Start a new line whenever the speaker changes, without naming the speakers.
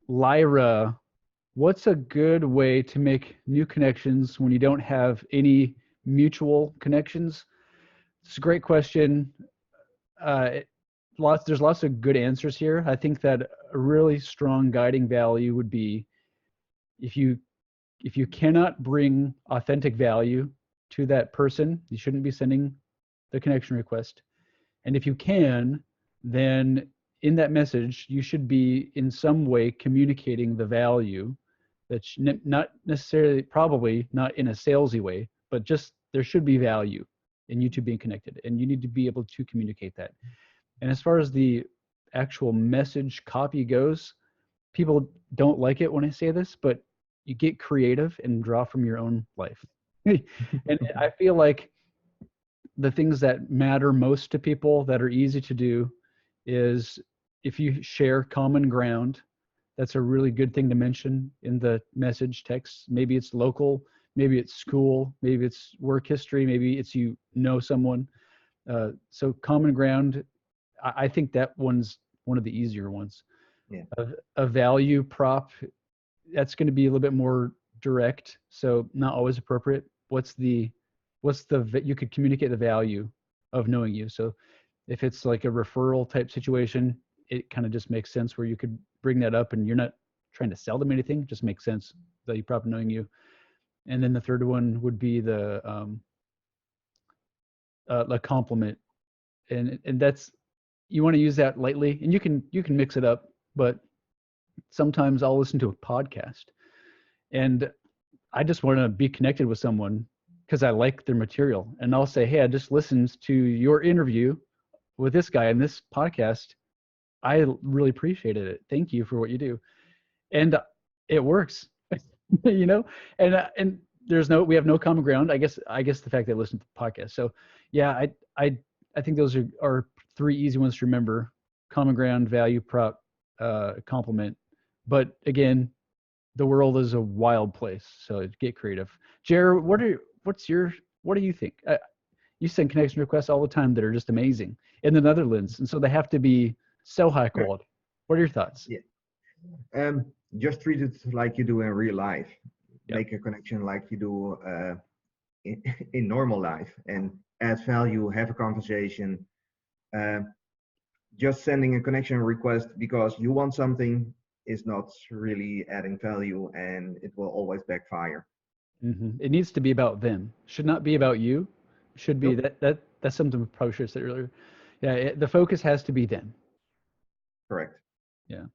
Lyra, what's a good way to make new connections when you don't have any mutual connections? It's a great question. It, there's lots of good answers here. I think that a really strong guiding value would be if you cannot bring authentic value to that person, you shouldn't be sending the connection request. And if you can, then in that message, you should be in some way communicating the value that's not necessarily, probably not in a salesy way, but just there should be value in you two being connected, and you need to be able to communicate that. And as far as the actual message copy goes, people don't like it when I say this, but you get creative and draw from your own life. And I feel like the things that matter most to people that are easy to do is if you share common ground, that's a really good thing to mention in the message text. Maybe it's local, maybe it's school, maybe it's work history, maybe it's you know someone. So common ground, I think that one's one of the easier ones.
Yeah.
A value prop, that's going to be a little bit more direct, so not always appropriate. You could communicate the value of knowing you. So if it's like a referral type situation, it kind of just makes sense where you could bring that up and you're not trying to sell them anything. It just makes sense that you probably knowing you. And then the third one would be the compliment, and that's, you want to use that lightly, and you can mix it up. But sometimes I'll listen to a podcast and I just want to be connected with someone because I like their material, and I'll say, hey, I just listened to your interview with this guy in this podcast. I really appreciated it. Thank you for what you do. And it works. you know, and we have no common ground. I guess the fact that I listen to the podcast. So yeah, I think those are three easy ones to remember: common ground, value prop, compliment. But again, the world is a wild place, so get creative. Jared, what do you think? You send connection requests all the time that are just amazing in the Netherlands, and so they have to be so high quality. What are your thoughts?
Yeah. Just treat it like you do in real life.
Yep.
Make a connection like you do in normal life, and add value. Have a conversation. Just sending a connection request because you want something is not really adding value, and it will always backfire.
Mm-hmm. It needs to be about them. Should not be about you. Should be
Nope.
that's something we probably should have said earlier. Yeah, the focus has to be them.
Correct.
Yeah.